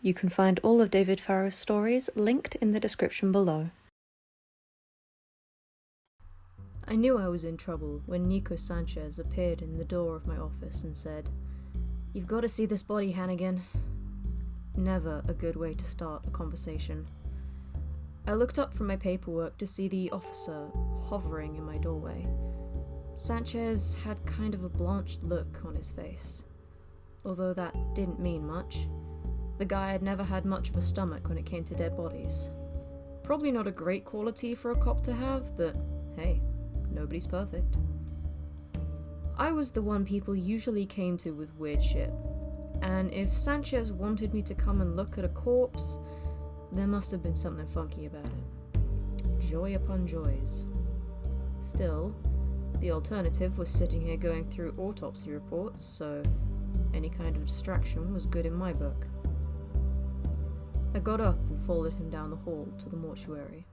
You can find all of David Farrow's stories linked in the description below. I knew I was in trouble when Nico Sanchez appeared in the door of my office and said, "You've got to see this body, Hannigan." Never a good way to start a conversation. I looked up from my paperwork to see the officer hovering in my doorway. Sanchez had kind of a blanched look on his face, although that didn't mean much. The guy had never had much of a stomach when it came to dead bodies. Probably not a great quality for a cop to have, but hey, nobody's perfect. I was the one people usually came to with weird shit, and if Sanchez wanted me to come and look at a corpse, there must have been something funky about it. Joy upon joys. Still, the alternative was sitting here going through autopsy reports, so any kind of distraction was good in my book. I got up and followed him down the hall to the mortuary.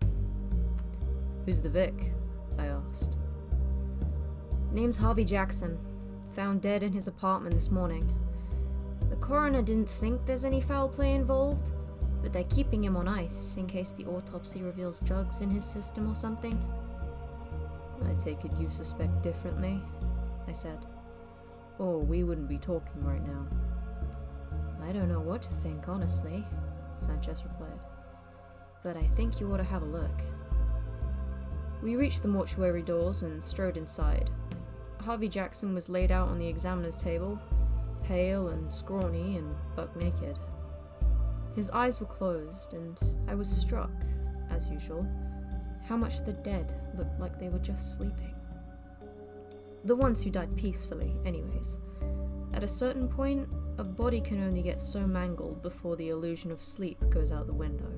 "Who's the Vic?" I asked. "Name's Harvey Jackson. Found dead in his apartment this morning. The coroner didn't think there's any foul play involved, but they're keeping him on ice in case the autopsy reveals drugs in his system or something." "I take it you suspect differently," I said. "Or we wouldn't be talking right now." "I don't know what to think, honestly," Sanchez replied. "But I think you ought to have a look." We reached the mortuary doors and strode inside. Harvey Jackson was laid out on the examiner's table, pale and scrawny and buck naked. His eyes were closed, and I was struck, as usual, how much the dead looked like they were just sleeping. The ones who died peacefully, anyways. At a certain point, a body can only get so mangled before the illusion of sleep goes out the window.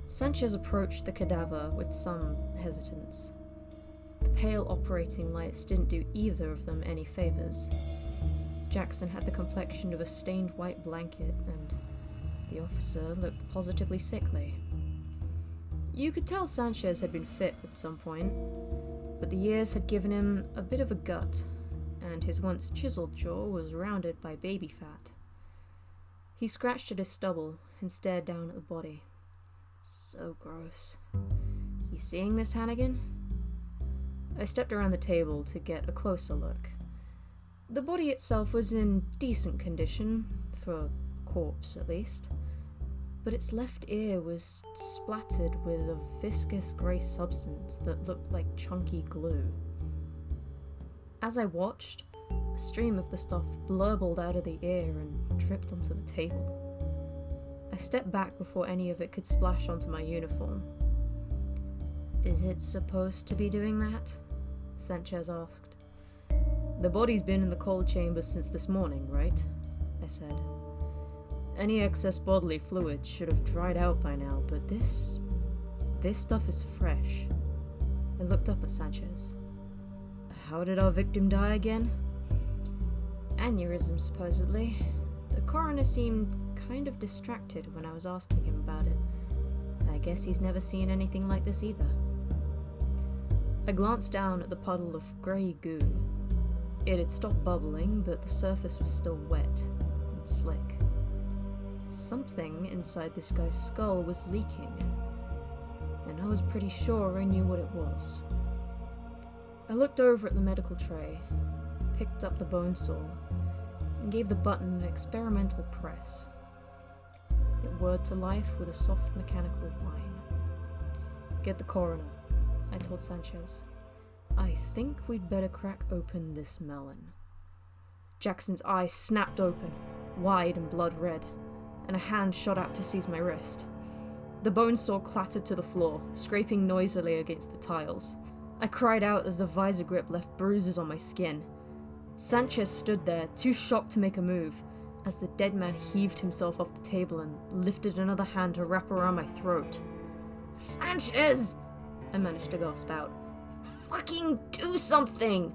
Sanchez approached the cadaver with some hesitance. The pale operating lights didn't do either of them any favors. Jackson had the complexion of a stained white blanket, and the officer looked positively sickly. You could tell Sanchez had been fit at some point, but the years had given him a bit of a gut, and his once chiseled jaw was rounded by baby fat. He scratched at his stubble and stared down at the body. So gross. "You seeing this, Hannigan?" I stepped around the table to get a closer look. The body itself was in decent condition, for a corpse at least, but its left ear was splattered with a viscous grey substance that looked like chunky glue. As I watched, a stream of the stuff blurbled out of the ear and dripped onto the table. I stepped back before any of it could splash onto my uniform. "Is it supposed to be doing that?" Sanchez asked. "The body's been in the cold chamber since this morning, right?" I said. "Any excess bodily fluid should have dried out by now, but this stuff is fresh." I looked up at Sanchez. "How did our victim die again?" "Aneurysm, supposedly. The coroner seemed kind of distracted when I was asking him about it. I guess he's never seen anything like this either." I glanced down at the puddle of grey goo. It had stopped bubbling, but the surface was still wet and slick. Something inside this guy's skull was leaking, and I was pretty sure I knew what it was. I looked over at the medical tray, picked up the bone saw, and gave the button an experimental press. It whirred to life with a soft mechanical whine. "Get the coroner," I told Sanchez. "I think we'd better crack open this melon." Jackson's eyes snapped open, wide and blood red, and a hand shot out to seize my wrist. The bone saw clattered to the floor, scraping noisily against the tiles. I cried out as the visor grip left bruises on my skin. Sanchez stood there, too shocked to make a move, as the dead man heaved himself off the table and lifted another hand to wrap around my throat. "Sanchez!" I managed to gasp out. "Fucking do something!"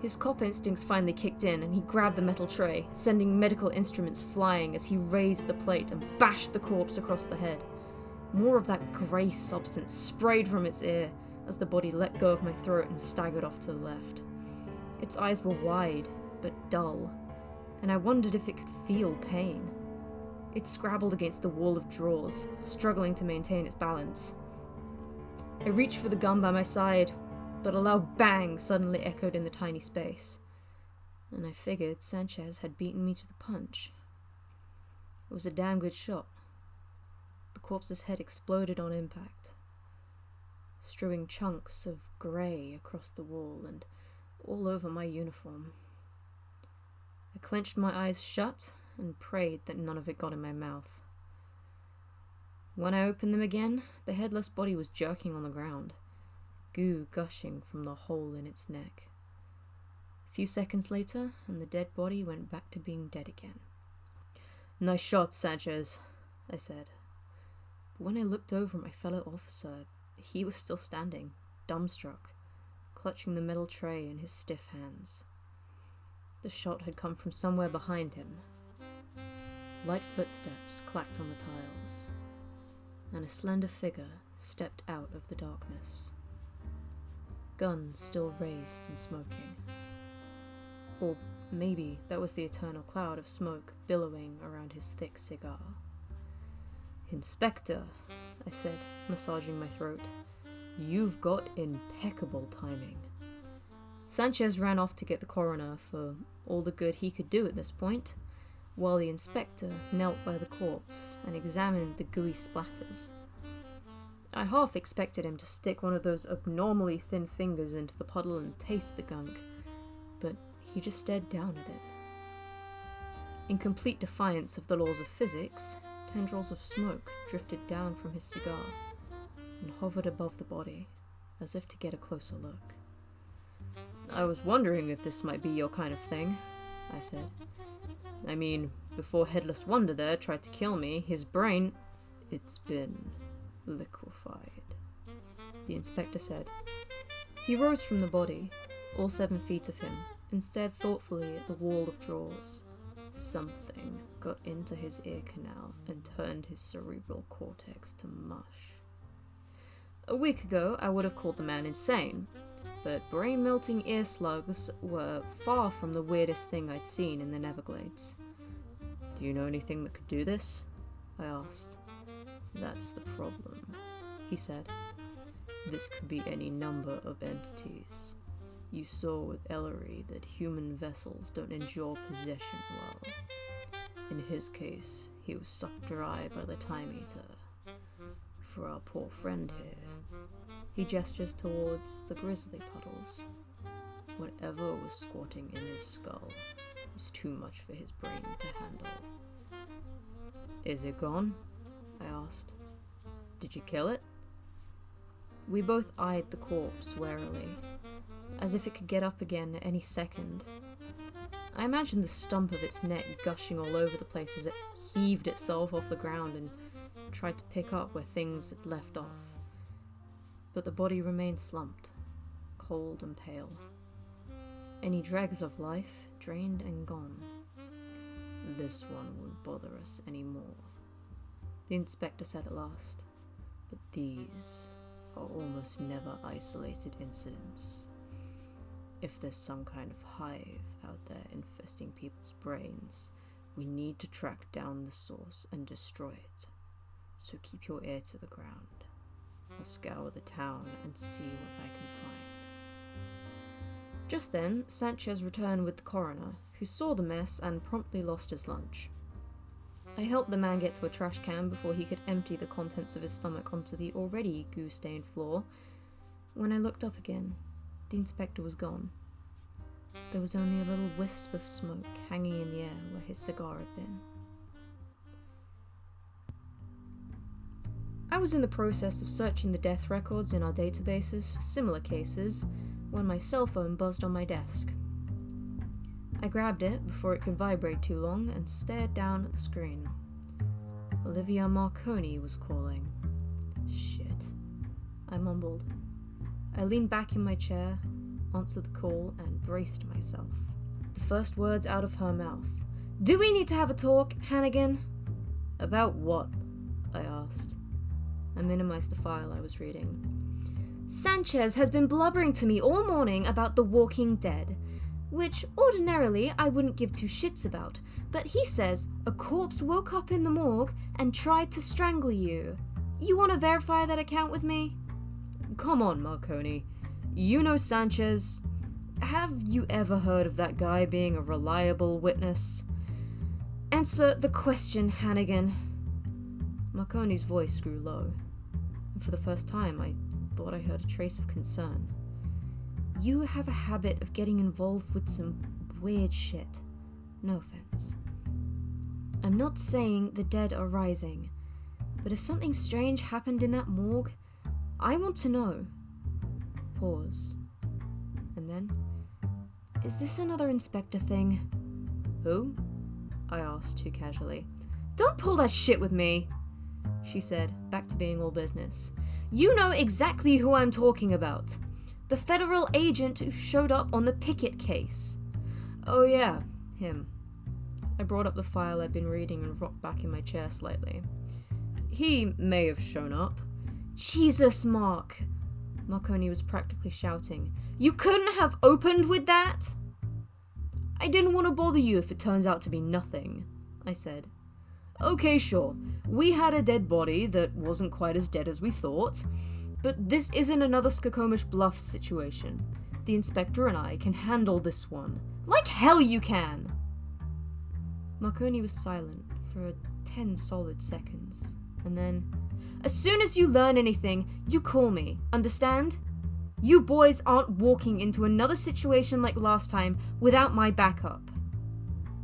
His cop instincts finally kicked in, and he grabbed the metal tray, sending medical instruments flying as he raised the plate and bashed the corpse across the head. More of that grey substance sprayed from its ear as the body let go of my throat and staggered off to the left. Its eyes were wide, but dull, and I wondered if it could feel pain. It scrabbled against the wall of drawers, struggling to maintain its balance. I reached for the gun by my side, but a loud bang suddenly echoed in the tiny space, and I figured Sanchez had beaten me to the punch. It was a damn good shot. The corpse's head exploded on impact, strewing chunks of grey across the wall and all over my uniform. I clenched my eyes shut and prayed that none of it got in my mouth. When I opened them again, the headless body was jerking on the ground, goo gushing from the hole in its neck. A few seconds later, and the dead body went back to being dead again. "Nice shot, Sanchez," I said. But when I looked over at my fellow officer, he was still standing, dumbstruck, clutching the metal tray in his stiff hands. The shot had come from somewhere behind him. Light footsteps clacked on the tiles, and a slender figure stepped out of the darkness. Gun still raised and smoking. Or maybe that was the eternal cloud of smoke billowing around his thick cigar. "Inspector," I said, massaging my throat, "you've got impeccable timing." Sanchez ran off to get the coroner for all the good he could do at this point, while the inspector knelt by the corpse and examined the gooey splatters. I half expected him to stick one of those abnormally thin fingers into the puddle and taste the gunk, but he just stared down at it. In complete defiance of the laws of physics, tendrils of smoke drifted down from his cigar and hovered above the body, as if to get a closer look. "I was wondering if this might be your kind of thing," I said. "I mean, before Headless Wonder there tried to kill me, his brain... it's been liquefied," the inspector said. He rose from the body, all 7 feet of him, and stared thoughtfully at the wall of drawers. Something got into his ear canal and turned his cerebral cortex to mush. A week ago, I would have called the man insane, but brain-melting ear slugs were far from the weirdest thing I'd seen in the Neverglades. "Do you know anything that could do this?" I asked. "That's the problem," he said. "This could be any number of entities. You saw with Ellery that human vessels don't endure possession well. In his case, he was sucked dry by the Time Eater. For our poor friend here," he gestures towards the grisly puddles, "whatever was squatting in his skull was too much for his brain to handle." "Is it gone?" I asked. "Did you kill it?" We both eyed the corpse warily, as if it could get up again at any second. I imagined the stump of its neck gushing all over the place as it heaved itself off the ground and tried to pick up where things had left off. But the body remained slumped, cold and pale. Any dregs of life drained and gone. "This one won't bother us anymore," the inspector said at last. "But these are almost never isolated incidents. If there's some kind of hive out there infesting people's brains, we need to track down the source and destroy it. So keep your ear to the ground. I'll scour the town and see what I can find." Just then, Sanchez returned with the coroner, who saw the mess and promptly lost his lunch. I helped the man get to a trash can before he could empty the contents of his stomach onto the already goo-stained floor. When I looked up again, the inspector was gone. There was only a little wisp of smoke hanging in the air where his cigar had been. I was in the process of searching the death records in our databases for similar cases when my cell phone buzzed on my desk. I grabbed it before it could vibrate too long and stared down at the screen. Olivia Marconi was calling. "Shit," I mumbled. I leaned back in my chair, answered the call, and braced myself. The first words out of her mouth. "Do we need to have a talk, Hannigan?" "About what?" I asked. I minimized the file I was reading. "Sanchez has been blubbering to me all morning about the Walking Dead. which ordinarily I wouldn't give two shits about, but he says a corpse woke up in the morgue and tried to strangle you. You want to verify that account with me? Come on, Marconi. You know Sanchez. Have you ever heard of that guy being a reliable witness? Answer the question, Hannigan. Marconi's voice grew low, and for the first time I thought I heard a trace of concern. You have a habit of getting involved with some weird shit. No offense. I'm not saying the dead are rising, but if something strange happened in that morgue, I want to know. Pause. And then, is this another inspector thing? Who? I asked too casually. Don't pull that shit with me, she said, back to being all business. You know exactly who I'm talking about. The federal agent who showed up on the Pickett case. Oh yeah, him. I brought up the file I'd been reading and rocked back in my chair slightly. He may have shown up. Jesus, Mark. Marconi was practically shouting. You couldn't have opened with that? I didn't want to bother you if it turns out to be nothing, I said. Okay, sure. We had a dead body that wasn't quite as dead as we thought, but this isn't another Skokomish Bluffs situation. The inspector and I can handle this one. Like hell you can! Marconi was silent for 10 solid seconds, and then, as soon as you learn anything, you call me, understand? You boys aren't walking into another situation like last time without my backup.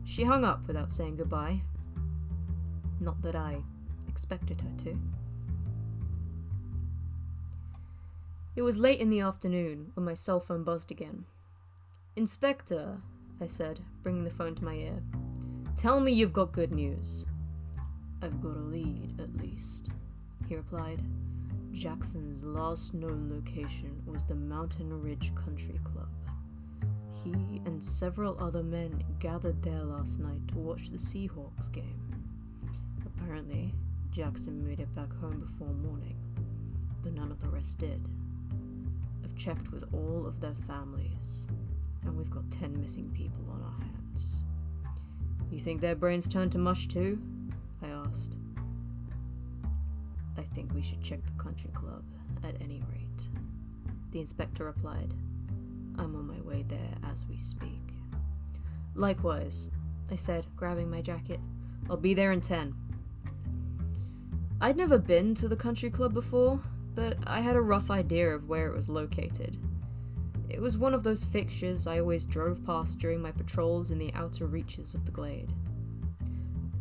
She hung up without saying goodbye. Not that I expected her to. It was late in the afternoon when my cell phone buzzed again. Inspector, I said, bringing the phone to my ear. Tell me you've got good news. I've got a lead, at least, he replied. Jackson's last known location was the Mountain Ridge Country Club. He and several other men gathered there last night to watch the Seahawks game. Apparently, Jackson made it back home before morning, but none of the rest did. I've checked with all of their families, and we've got 10 missing people on our hands. You think their brains turned to mush too? I asked. I think we should check the country club, at any rate, the inspector replied. I'm on my way there as we speak. Likewise, I said, grabbing my jacket. I'll be there in 10. I'd never been to the country club before, but I had a rough idea of where it was located. It was one of those fixtures I always drove past during my patrols in the outer reaches of the glade.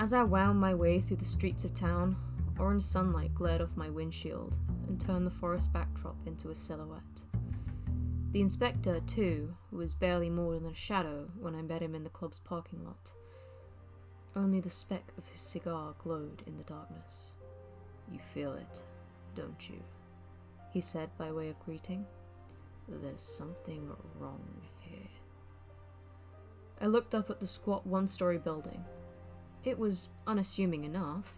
As I wound my way through the streets of town, orange sunlight glared off my windshield and turned the forest backdrop into a silhouette. The inspector, too, was barely more than a shadow when I met him in the club's parking lot. Only the speck of his cigar glowed in the darkness. You feel it, don't you? He said by way of greeting. There's something wrong here. I looked up at the squat one-story building. It was unassuming enough.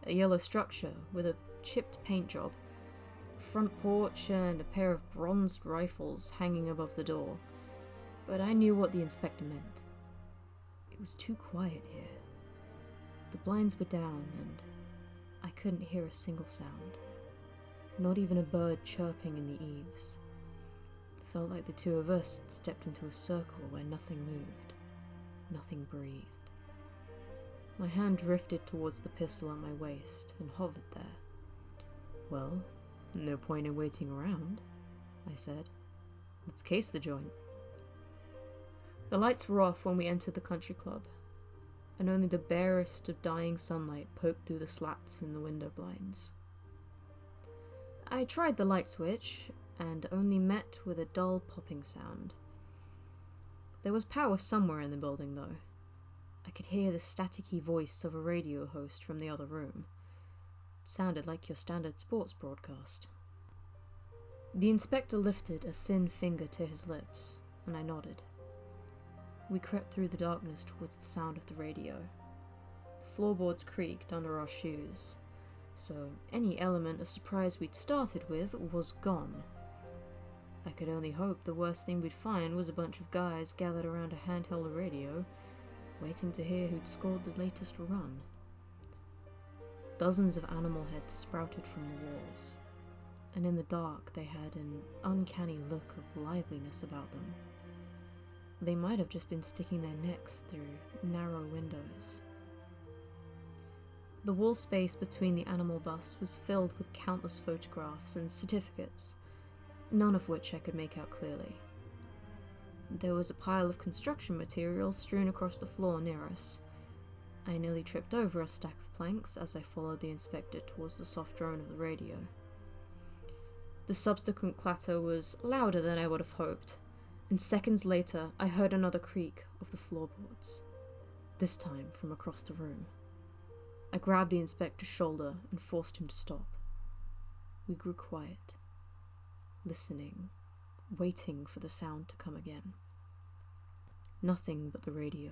A yellow structure with a chipped paint job, front porch and a pair of bronzed rifles hanging above the door. But I knew what the inspector meant. It was too quiet here. The blinds were down and I couldn't hear a single sound. Not even a bird chirping in the eaves. It felt like the two of us had stepped into a circle where nothing moved. Nothing breathed. My hand drifted towards the pistol at my waist and hovered there. Well, no point in waiting around, I said. Let's case the joint. The lights were off when we entered the country club, and only the barest of dying sunlight poked through the slats in the window blinds. I tried the light switch, and only met with a dull popping sound. There was power somewhere in the building, though. I could hear the staticky voice of a radio host from the other room. It sounded like your standard sports broadcast. The inspector lifted a thin finger to his lips, and I nodded. We crept through the darkness towards the sound of the radio. The floorboards creaked under our shoes, so any element of surprise we'd started with was gone. I could only hope the worst thing we'd find was a bunch of guys gathered around a handheld radio, waiting to hear who'd scored the latest run. Dozens of animal heads sprouted from the walls, and in the dark they had an uncanny look of liveliness about them. They might have just been sticking their necks through narrow windows. The wall space between the animal busts was filled with countless photographs and certificates, none of which I could make out clearly. There was a pile of construction materials strewn across the floor near us. I nearly tripped over a stack of planks as I followed the inspector towards the soft drone of the radio. The subsequent clatter was louder than I would have hoped, and seconds later I heard another creak of the floorboards, this time from across the room. I grabbed the inspector's shoulder and forced him to stop. We grew quiet, listening, waiting for the sound to come again. Nothing but the radio.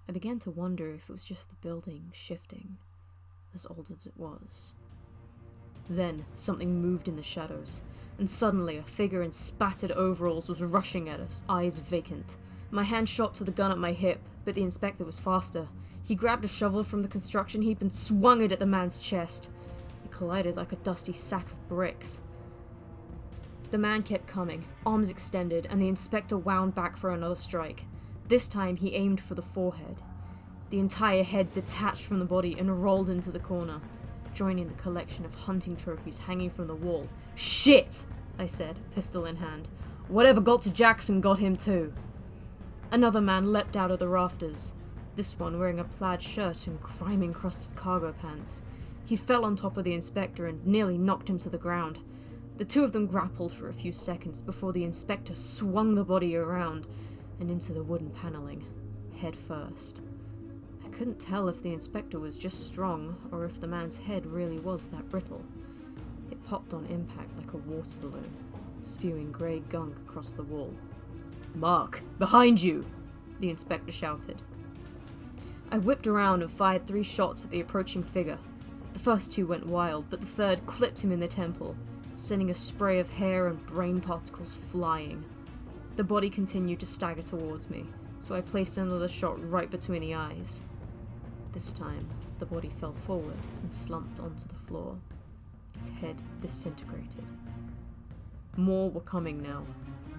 I began to wonder if it was just the building shifting, as old as it was. Then something moved in the shadows, and suddenly a figure in spattered overalls was rushing at us, eyes vacant. My hand shot to the gun at my hip, but the inspector was faster. He grabbed a shovel from the construction heap and swung it at the man's chest. It collided like a dusty sack of bricks. The man kept coming, arms extended, and the inspector wound back for another strike. This time he aimed for the forehead. The entire head detached from the body and rolled into the corner, joining the collection of hunting trophies hanging from the wall. "Shit!" I said, pistol in hand. "Whatever got to Jackson got him too." Another man leapt out of the rafters, this one wearing a plaid shirt and grime-encrusted cargo pants. He fell on top of the inspector and nearly knocked him to the ground. The two of them grappled for a few seconds before the inspector swung the body around and into the wooden paneling, head first. I couldn't tell if the inspector was just strong or if the man's head really was that brittle. It popped on impact like a water balloon, spewing grey gunk across the wall. "Mark, behind you!" the inspector shouted. I whipped around and fired 3 shots at the approaching figure. The first 2 went wild, but the third clipped him in the temple, sending a spray of hair and brain particles flying. The body continued to stagger towards me, so I placed another shot right between the eyes. This time, the body fell forward and slumped onto the floor. Its head disintegrated. More were coming now,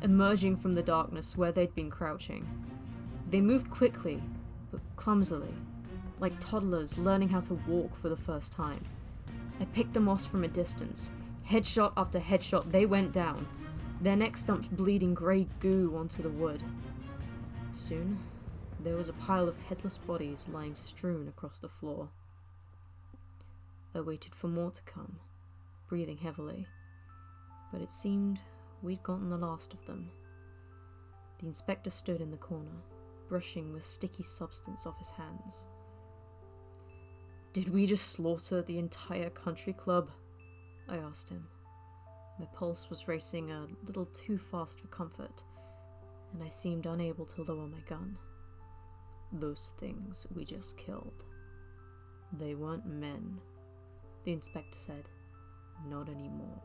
emerging from the darkness where they'd been crouching. They moved quickly, but clumsily, like toddlers learning how to walk for the first time. I picked them off from a distance. Headshot after headshot, they went down, their neck stumps bleeding grey goo onto the wood. Soon, there was a pile of headless bodies lying strewn across the floor. I waited for more to come, breathing heavily, but it seemed we'd gotten the last of them. The inspector stood in the corner, brushing the sticky substance off his hands. "Did we just slaughter the entire country club?" I asked him. My pulse was racing a little too fast for comfort, and I seemed unable to lower my gun. "Those things we just killed. They weren't men," the inspector said. "Not anymore.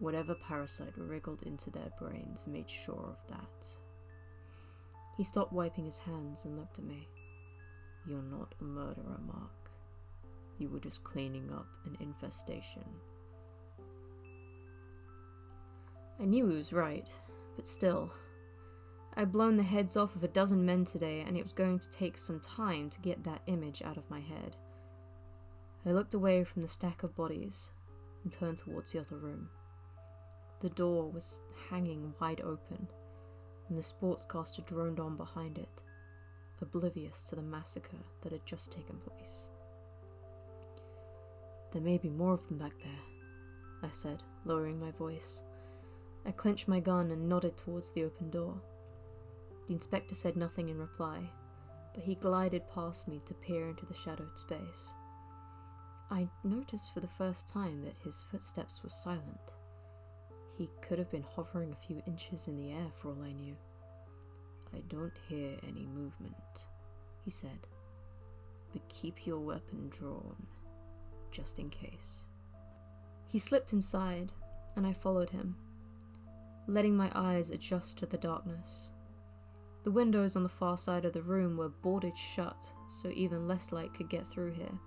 Whatever parasite wriggled into their brains made sure of that." He stopped wiping his hands and looked at me. "You're not a murderer, Mark. You were just cleaning up an infestation." I knew he was right, but still. I'd blown the heads off of a dozen men today, and it was going to take some time to get that image out of my head. I looked away from the stack of bodies and turned towards the other room. The door was hanging wide open, and the sportscaster droned on behind it, oblivious to the massacre that had just taken place. "There may be more of them back there," I said, lowering my voice. I clenched my gun and nodded towards the open door. The inspector said nothing in reply, but he glided past me to peer into the shadowed space. I noticed for the first time that his footsteps were silent. He could have been hovering a few inches in the air for all I knew. "I don't hear any movement," he said, "but keep your weapon drawn, just in case." He slipped inside, and I followed him. letting my eyes adjust to the darkness. The windows on the far side of the room were boarded shut, so even less light could get through here.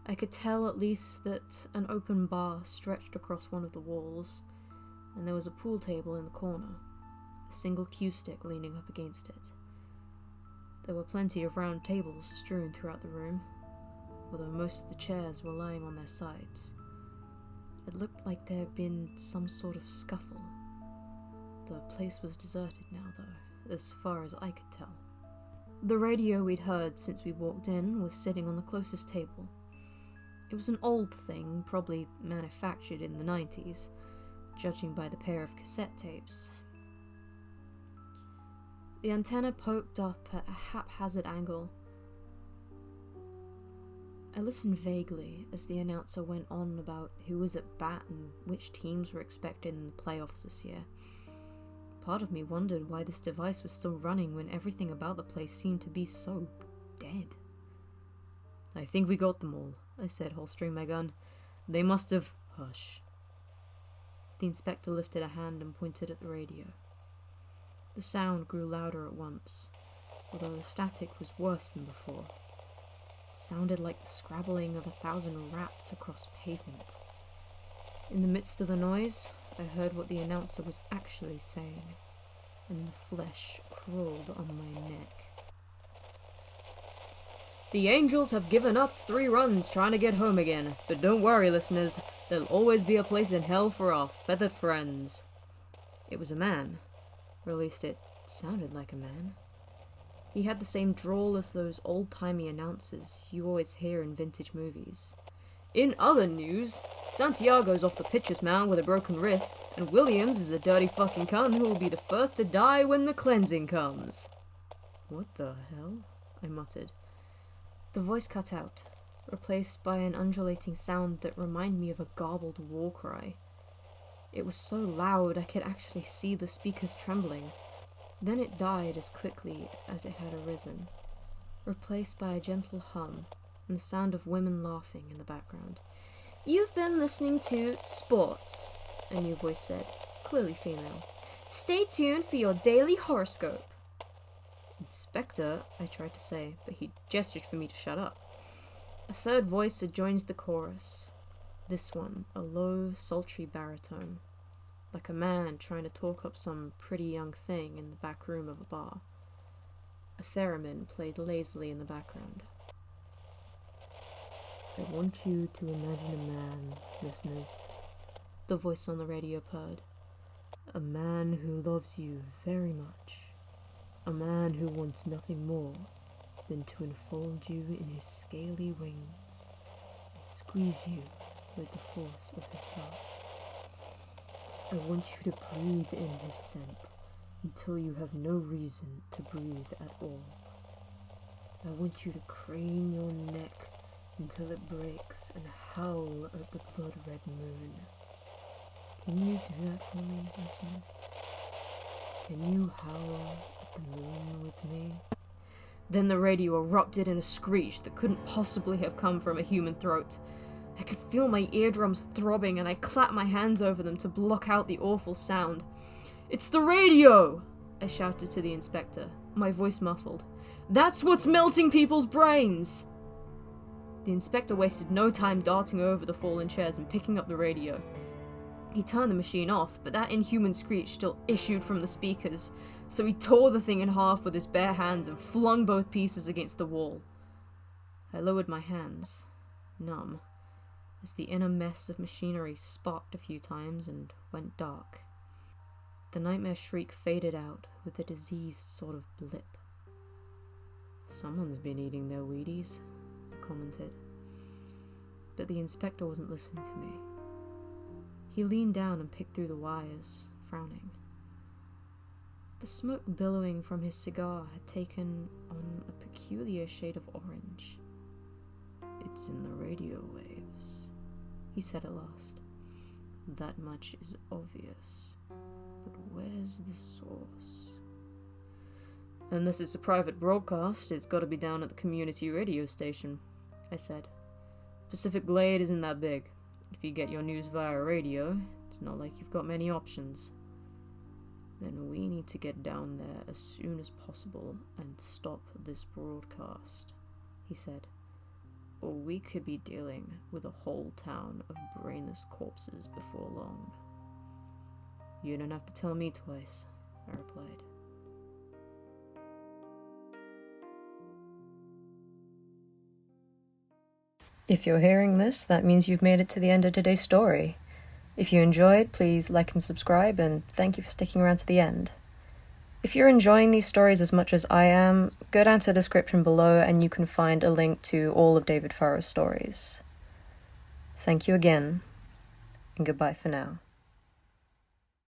I could tell at least that an open bar stretched across one of the walls, and there was a pool table in the corner, a single cue stick leaning up against it. There were plenty of round tables strewn throughout the room, although most of the chairs were lying on their sides. It looked like there had been some sort of scuffle. The place was deserted now, though, as far as I could tell. The radio we'd heard since we walked in was sitting on the closest table. It was an old thing, probably manufactured in the 90s, judging by the pair of cassette tapes. The antenna poked up at a haphazard angle. I listened vaguely as the announcer went on about who was at bat and which teams were expected in the playoffs this year. Part of me wondered why this device was still running when everything about the place seemed to be so dead. "I think we got them all," I said, holstering my gun. "They must have—" "Hush." The inspector lifted a hand and pointed at the radio. The sound grew louder at once, although the static was worse than before. It sounded like the scrabbling of 1,000 rats across pavement. In the midst of the noise, I heard what the announcer was actually saying, and the flesh crawled on my neck. "The Angels have given up 3 runs trying to get home again, but don't worry, listeners, there'll always be a place in hell for our feathered friends." It was a man, or at least it sounded like a man. He had the same drawl as those old-timey announcers you always hear in vintage movies. "In other news, Santiago's off the pitcher's mound with a broken wrist, and Williams is a dirty fucking cunt who will be the first to die when the cleansing comes." "What the hell?" I muttered. The voice cut out, replaced by an undulating sound that reminded me of a garbled war cry. It was so loud I could actually see the speakers trembling. Then it died as quickly as it had arisen, replaced by a gentle hum and the sound of women laughing in the background. "You've been listening to Sports," a new voice said, clearly female. "Stay tuned for your daily horoscope." "Inspector," I tried to say, but he gestured for me to shut up. A third voice had joined the chorus. This one, a low, sultry baritone, like a man trying to talk up some pretty young thing in the back room of a bar. A theremin played lazily in the background. "I want you to imagine a man, listeners," the voice on the radio purred. "A man who loves you very much. A man who wants nothing more than to enfold you in his scaly wings and squeeze you with the force of his love. I want you to breathe in his scent until you have no reason to breathe at all. I want you to crane your neck until it breaks and howl at the blood-red moon. Can you do that for me, listeners? Can you howl at the moon with me?" Then the radio erupted in a screech that couldn't possibly have come from a human throat. I could feel my eardrums throbbing, and I clapped my hands over them to block out the awful sound. "It's the radio!" I shouted to the inspector, my voice muffled. "That's what's melting people's brains!" The inspector wasted no time darting over the fallen chairs and picking up the radio. He turned the machine off, but that inhuman screech still issued from the speakers, so he tore the thing in half with his bare hands and flung both pieces against the wall. I lowered my hands, numb, as the inner mess of machinery sparked a few times and went dark. The nightmare shriek faded out with a diseased sort of blip. "Someone's been eating their Wheaties," I commented. But the inspector wasn't listening to me. He leaned down and picked through the wires, frowning. The smoke billowing from his cigar had taken on a peculiar shade of orange. "It's in the radio waves," he said at last. "That much is obvious. But where's the source?" "Unless it's a private broadcast, it's got to be down at the community radio station," I said. "Pacific Glade isn't that big. If you get your news via radio, It's not like you've got many options. Then we need to get down there as soon as possible and stop this broadcast, he said. Or we could be dealing with a whole town of brainless corpses before long. You don't have to tell me twice, I replied. If you're hearing this, that means you've made it to the end of today's story. If you enjoyed, please like and subscribe, and thank you for sticking around to the end. If you're enjoying these stories as much as I am, go down to the description below and you can find a link to all of David Farrow's stories. Thank you again, and goodbye for now.